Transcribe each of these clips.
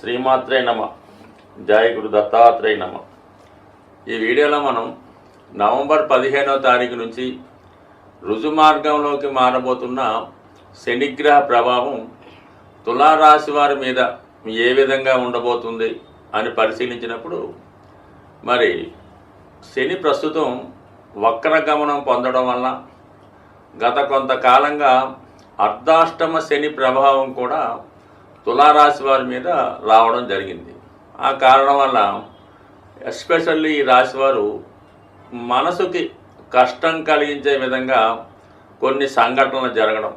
శ్రీమాత్రే నమ. జయ గురు దత్తాత్రేయ నమ. ఈ వీడియోలో మనం నవంబర్ 15వ తారీఖు నుంచి రుజుమార్గంలోకి మారబోతున్న శనిగ్రహ ప్రభావం తులారాశి వారి మీద ఏ విధంగా ఉండబోతుంది అని పరిశీలించినప్పుడు, మరి శని ప్రస్తుతం వక్రగమనం పొందడం వల్ల గత కొంతకాలంగా అర్ధాష్టమ శని ప్రభావం కూడా తులారాశి వారి మీద రావడం జరిగింది. ఆ కారణం వల్ల ఎస్పెషల్లీ ఈ రాశివారు మనసుకి కష్టం కలిగించే విధంగా కొన్ని సంఘటనలు జరగడం,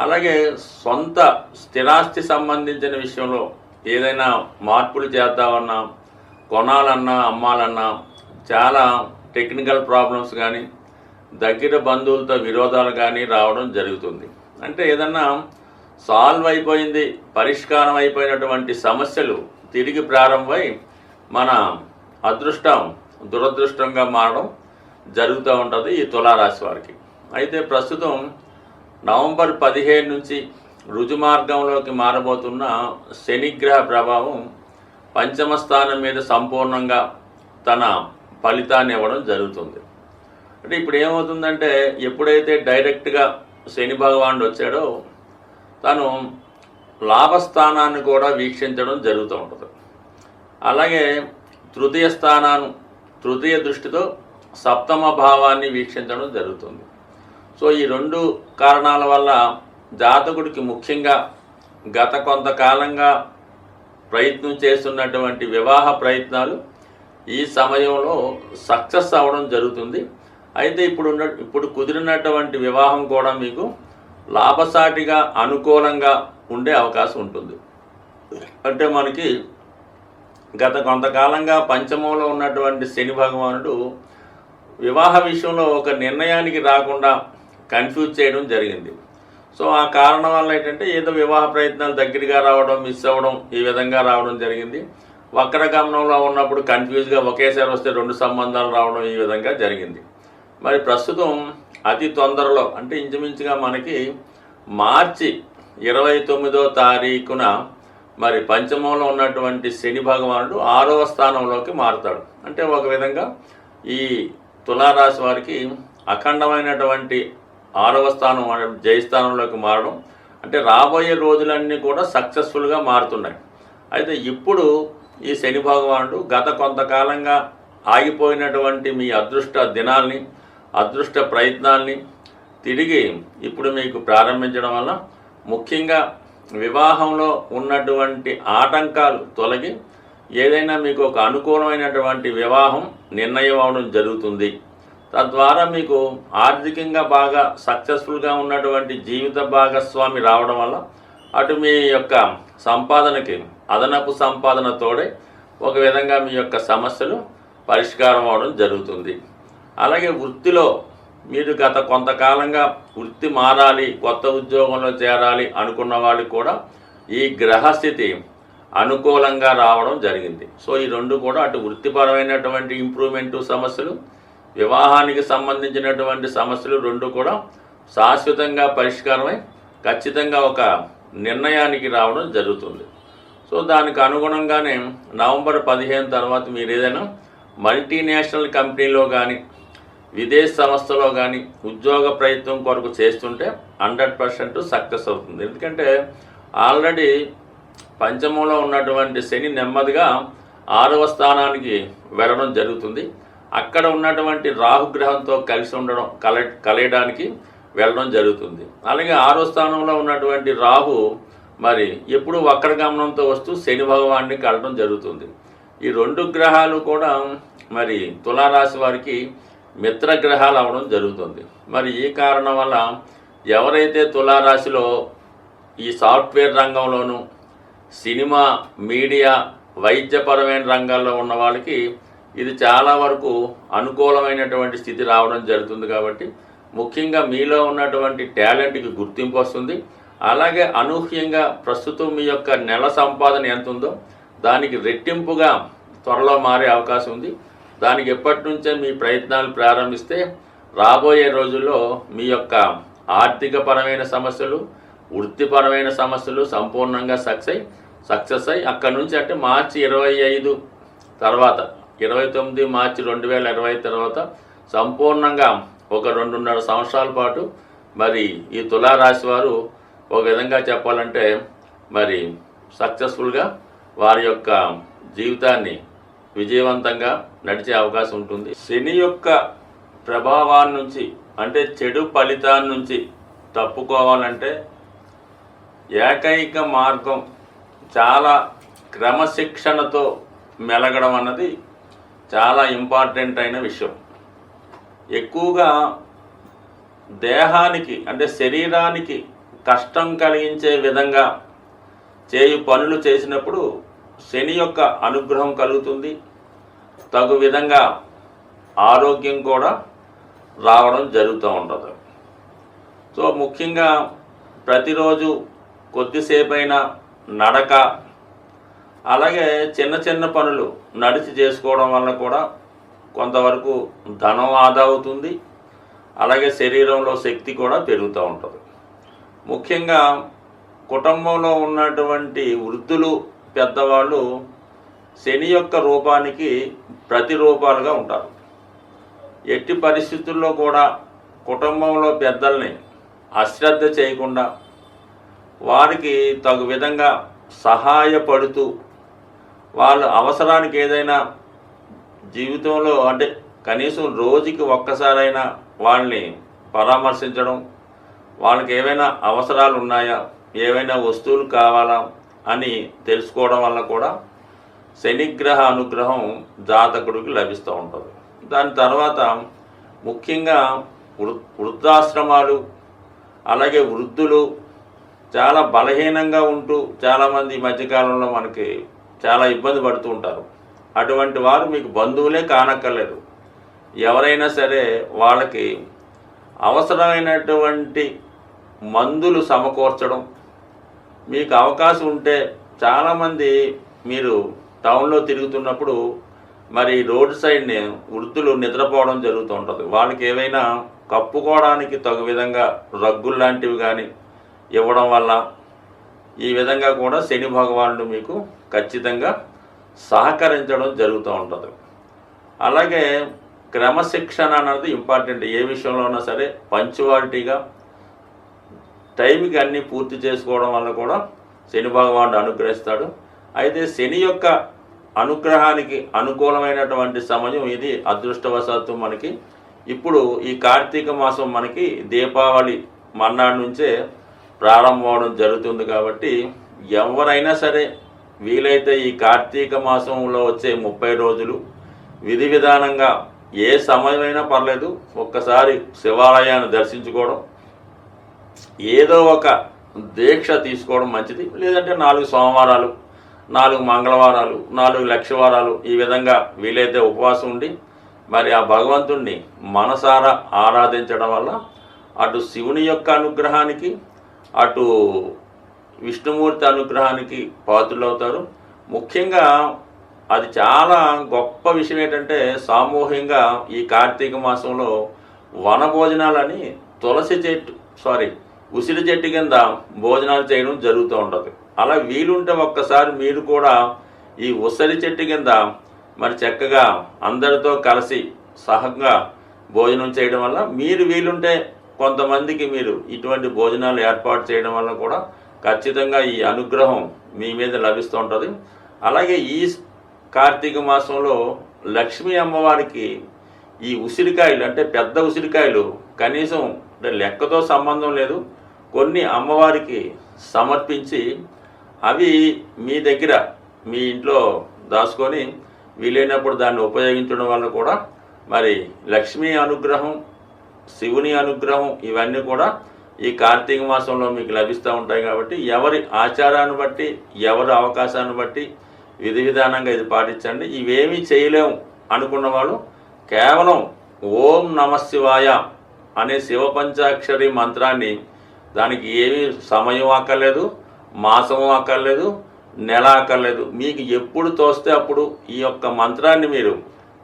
అలాగే సొంత స్థిరాస్తి సంబంధించిన విషయంలో ఏదైనా మార్పులు చేద్దామన్నా, కొనాలన్నా, అమ్మాలన్నా చాలా టెక్నికల్ ప్రాబ్లమ్స్ కానీ, దగ్గర బంధువులతో విరోధాలు కానీ రావడం జరుగుతుంది. అంటే ఏదన్నా సాల్వ్ అయిపోయింది, పరిష్కారం అయిపోయినటువంటి సమస్యలు తిరిగి ప్రారంభమై మన అదృష్టం దురదృష్టంగా మారడం జరుగుతూ ఉంటుంది ఈ తులారాశి వారికి. అయితే ప్రస్తుతం నవంబర్ 15 నుంచి రుజుమార్గంలోకి మారబోతున్న శనిగ్రహ ప్రభావం పంచమ స్థానం మీద సంపూర్ణంగా తన ఫలితాన్ని ఇవ్వడం జరుగుతుంది. అంటే ఇప్పుడు ఏమవుతుందంటే, ఎప్పుడైతే డైరెక్ట్గా శని భగవానుడు వచ్చాడో తను లాభస్థానాన్ని కూడా వీక్షించడం జరుగుతూ ఉంటుంది. అలాగే తృతీయ దృష్టితో సప్తమ భావాన్ని వీక్షించడం జరుగుతుంది. సో ఈ రెండు కారణాల వల్ల జాతకుడికి ముఖ్యంగా గత కొంతకాలంగా ప్రయత్నం చేస్తున్నటువంటి వివాహ ప్రయత్నాలు ఈ సమయంలో సక్సెస్ అవ్వడం జరుగుతుంది. అయితే ఇప్పుడు కుదిరినటువంటి వివాహం కూడా మీకు లాభసాటిగా అనుకూలంగా ఉండే అవకాశం ఉంటుంది. అంటే మనకి గత కొంతకాలంగా పంచమంలో ఉన్నటువంటి శని భగవానుడు వివాహ విషయంలో ఒక నిర్ణయానికి రాకుండా కన్ఫ్యూజ్ చేయడం జరిగింది. సో ఆ కారణం వల్ల ఏంటంటే ఏదో వివాహ ప్రయత్నాలు దగ్గరగా రావడం, మిస్ అవ్వడం, ఈ విధంగా రావడం జరిగింది. వక్రగమనంలో ఉన్నప్పుడు కన్ఫ్యూజ్గా ఒకేసారి వస్తే 2 సంబంధాలు రావడం, ఈ విధంగా జరిగింది. మరి ప్రస్తుతం అతి తొందరలో, అంటే ఇంచుమించుగా మనకి మార్చి 29వ తారీఖున మరి పంచమంలో ఉన్నటువంటి శని భగవానుడు 6వ స్థానంలోకి మారుతాడు. అంటే ఒక విధంగా ఈ తులారాశి వారికి అఖండమైనటువంటి 6వ స్థానం, జయస్థానంలోకి మారడం, అంటే రాబోయే రోజులన్నీ కూడా సక్సెస్ఫుల్గా మారుతున్నాయి. అయితే ఇప్పుడు ఈ శని భగవానుడు గత కొంతకాలంగా ఆగిపోయినటువంటి మీ అదృష్ట దినాల్ని, అదృష్ట ప్రయత్నాల్ని తిరిగి ఇప్పుడు మీకు ప్రారంభించడం వల్ల ముఖ్యంగా వివాహంలో ఉన్నటువంటి ఆటంకాలు తొలగి ఏదైనా మీకు ఒక అనుకూలమైనటువంటి వివాహం నిర్ణయం అవడం జరుగుతుంది. తద్వారా మీకు ఆర్థికంగా బాగా సక్సెస్ఫుల్గా ఉన్నటువంటి జీవిత భాగస్వామి రావడం వల్ల అటు మీ యొక్క సంపాదనకి అదనపు సంపాదన తోడే ఒక విధంగా మీ యొక్క సమస్యలు పరిష్కారం అవడం జరుగుతుంది. అలాగే వృత్తిలో మీరు గత కొంతకాలంగా వృత్తి మారాలి, కొత్త ఉద్యోగంలో చేరాలి అనుకున్న వాళ్ళకి కూడా ఈ గ్రహస్థితి అనుకూలంగా రావడం జరిగింది. సో ఈ రెండు కూడా అటు వృత్తిపరమైనటువంటి ఇంప్రూవ్మెంటు సమస్యలు, వివాహానికి సంబంధించినటువంటి సమస్యలు రెండు కూడా శాశ్వతంగా పరిష్కారమై ఖచ్చితంగా ఒక నిర్ణయానికి రావడం జరుగుతుంది. సో దానికి అనుగుణంగానే నవంబర్ 15 తర్వాత మీరు ఏదైనా మల్టీనేషనల్ కంపెనీలో కానీ, విదేశ సంస్థలో కానీ ఉద్యోగ ప్రయత్నం కొరకు చేస్తుంటే 100% సక్సెస్ అవుతుంది. ఎందుకంటే ఆల్రెడీ పంచమంలో ఉన్నటువంటి శని నెమ్మదిగా 6వ స్థానానికి వెళ్ళడం జరుగుతుంది. అక్కడ ఉన్నటువంటి రాహుగ్రహంతో కలిసి ఉండడం, కలయడానికి వెళ్ళడం జరుగుతుంది. అలాగే 6వ స్థానంలో ఉన్నటువంటి రాహు మరి ఎప్పుడు వక్రగమనంతో వస్తూ శని భగవాన్ని కలవడం జరుగుతుంది. ఈ 2 గ్రహాలు కూడా మరి తులారాశి వారికి మిత్రగ్రహాలు అవ్వడం జరుగుతుంది. మరి ఈ కారణం వల్ల ఎవరైతే తులారాశిలో ఈ సాఫ్ట్వేర్ రంగంలోనూ, సినిమా, మీడియా, వైద్యపరమైన రంగాల్లో ఉన్న వాళ్ళకి ఇది చాలా వరకు అనుకూలమైనటువంటి స్థితి రావడం జరుగుతుంది. కాబట్టి ముఖ్యంగా మీలో ఉన్నటువంటి టాలెంట్కి గుర్తింపు వస్తుంది. అలాగే అనూహ్యంగా ప్రస్తుతం మీ యొక్క నెల సంపాదన ఎంత ఉందో దానికి రెట్టింపుగా త్వరలో మారే అవకాశం ఉంది. దానికి ఎప్పటి నుంచే మీ ప్రయత్నాలు ప్రారంభిస్తే రాబోయే రోజుల్లో మీ యొక్క ఆర్థికపరమైన సమస్యలు, వృత్తిపరమైన సమస్యలు సంపూర్ణంగా సక్సెస్ అయి సక్సెస్ అయ్యి అక్కడి నుంచి అంటే మార్చి 25 తర్వాత 29 మార్చి 2020 తర్వాత సంపూర్ణంగా ఒక 2.5 సంవత్సరాల పాటు మరి ఈ తులారాశి వారు ఒక విధంగా చెప్పాలంటే మరి సక్సెస్ఫుల్గా వారి యొక్క జీవితాన్ని విజయవంతంగా నడిచే అవకాశం ఉంటుంది. శని యొక్క ప్రభావాన్ని నుంచి అంటే చెడు ఫలితాన్ని నుంచి తప్పుకోవాలంటే ఏకైక మార్గం చాలా క్రమశిక్షణతో మెలగడం అన్నది చాలా ఇంపార్టెంట్ అయిన విషయం. ఎక్కువగా దేహానికి అంటే శరీరానికి కష్టం కలిగించే విధంగా చేయు పనులు చేసినప్పుడు శని యొక్క అనుగ్రహం కలుగుతుంది. తగు విధంగా ఆరోగ్యం కూడా రావడం జరుగుతూ ఉంటుంది. సో ముఖ్యంగా ప్రతిరోజు కొద్దిసేపైనా నడక, అలాగే చిన్న చిన్న పనులు నడిచి చేసుకోవడం వల్ల కూడా కొంతవరకు ధనం ఆదా అవుతుంది. అలాగే శరీరంలో శక్తి కూడా పెరుగుతూ ఉంటుంది. ముఖ్యంగా కుటుంబంలో ఉన్నటువంటి వృద్ధులు, పెద్దవాళ్ళు శని యొక్క రూపానికి ప్రతిరూపాలుగా ఉంటారు. ఎట్టి పరిస్థితుల్లో కూడా కుటుంబంలో పెద్దల్ని అశ్రద్ధ చేయకుండా వారికి తగు విధంగా సహాయపడుతూ వాళ్ళ అవసరానికి ఏదైనా జీవితంలో అంటే కనీసం రోజుకి ఒక్కసారైనా వాళ్ళని పరామర్శించడం, వాళ్ళకి ఏవైనా అవసరాలు ఉన్నాయా, ఏవైనా వస్తువులు కావాలా అని తెలుసుకోవడం వల్ల కూడా శనిగ్రహ అనుగ్రహం జాతకుడికి లభిస్తూ ఉంటుంది. దాని తర్వాత ముఖ్యంగా వృద్ధాశ్రమాలు, అలాగే వృద్ధులు చాలా బలహీనంగా ఉంటూ చాలామంది ఈ మధ్యకాలంలో మనకి చాలా ఇబ్బంది పడుతూ ఉంటారు. అటువంటి వారు మీకు బంధువులే కానక్కర్లేదు. ఎవరైనా సరే వాళ్ళకి అవసరమైనటువంటి మందులు సమకూర్చడం, మీకు అవకాశం ఉంటే చాలామంది మీరు టౌన్లో తిరుగుతున్నప్పుడు మరి రోడ్ సైడ్ని వృద్ధులు నిద్రపోవడం జరుగుతూ ఉంటుంది. వాళ్ళకి ఏవైనా కప్పుకోవడానికి తగు విధంగా రగ్గులు లాంటివి కానీ ఇవ్వడం వల్ల ఈ విధంగా కూడా శని భగవానుడు మీకు ఖచ్చితంగా సహకరించడం జరుగుతూ ఉంటుంది. అలాగే క్రమశిక్షణ అనేది ఇంపార్టెంట్. ఏ విషయంలో ఉన్నా సరే పంచువాలిటీగా టైంకి అన్నీ పూర్తి చేసుకోవడం వల్ల కూడా శని భగవానుడు అనుగ్రహిస్తాడు. అయితే శని యొక్క అనుగ్రహానికి అనుకూలమైనటువంటి సమయం ఇది. అదృష్టవశాత్తు మనకి ఇప్పుడు ఈ కార్తీక మాసం మనకి దీపావళి మర్నాడు నుంచే ప్రారంభం అవడం జరుగుతుంది. కాబట్టి ఎవరైనా సరే వీలైతే ఈ కార్తీక మాసంలో వచ్చే 30 రోజులు విధి విధానంగా ఏ సమయమైనా పర్లేదు ఒక్కసారి శివాలయాన్ని దర్శించుకోవడం, ఏదో ఒక దీక్ష తీసుకోవడం మంచిది. లేదంటే 4 సోమవారాలు, 4 మంగళవారాలు, 4 లక్షవారాలు ఈ విధంగా వీలైతే ఉపవాసం ఉండి మరి ఆ భగవంతుణ్ణి మనసారా ఆరాధించడం వల్ల అటు శివుని యొక్క అనుగ్రహానికి అటు విష్ణుమూర్తి అనుగ్రహానికి పాత్రులవుతారు. ముఖ్యంగా అది చాలా గొప్ప విషయం ఏంటంటే సామూహికంగా ఈ కార్తీక మాసంలో వనభోజనాలని ఉసిరి చెట్టు కింద భోజనాలు చేయడం జరుగుతూ ఉంటుంది. అలా వీలుంటే ఒక్కసారి మీరు కూడా ఈ ఉసిరి చెట్టు కింద మరి చక్కగా అందరితో కలిసి సహంగా భోజనం చేయడం వల్ల మీరు వీలుంటే కొంతమందికి మీరు ఇటువంటి భోజనాలు ఏర్పాటు చేయడం వల్ల కూడా ఖచ్చితంగా ఈ అనుగ్రహం మీ మీద లభిస్తూ ఉంటుంది. అలాగే ఈ కార్తీక మాసంలో లక్ష్మీ అమ్మవారికి ఈ ఉసిరికాయలు అంటే పెద్ద ఉసిరికాయలు కనీసం అంటే లెక్కతో సంబంధం లేదు, కొన్ని అమ్మవారికి సమర్పించి అవి మీ దగ్గర మీ ఇంట్లో దాచుకొని వీలైనప్పుడు దాన్ని ఉపయోగించడం వల్ల కూడా మరి లక్ష్మీ అనుగ్రహం, శివుని అనుగ్రహం ఇవన్నీ కూడా ఈ కార్తీక మాసంలో మీకు లభిస్తూ ఉంటాయి. కాబట్టి ఎవరి ఆచారాన్ని బట్టి ఎవరి అవకాశాన్ని బట్టి విధి విధానంగా ఇది పాటించండి. ఇవేమీ చేయలేము అనుకున్న వాళ్ళు కేవలం ఓం నమశివాయ అనే శివపంచాక్షరి మంత్రాన్ని, దానికి ఏమీ సమయం అక్కర్లేదు, మాసము అక్కర్లేదు, నెల అక్కర్లేదు, మీకు ఎప్పుడు తోస్తే అప్పుడు ఈ యొక్క మంత్రాన్ని మీరు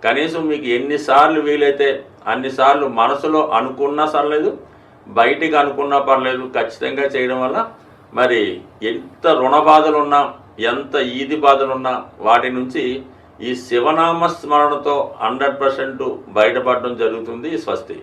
కనీసం మీకు ఎన్నిసార్లు వీలైతే అన్నిసార్లు మనసులో అనుకున్నా సర్లేదు, బయటికి అనుకున్నా పర్లేదు, ఖచ్చితంగా చేయడం వల్ల మరి ఎంత రుణ బాధలు ఉన్నా ఎంత ఈది బాధలున్నా వాటి నుంచి ఈ శివనామ స్మరణతో 100% బయటపడడం జరుగుతుంది. స్వస్తి.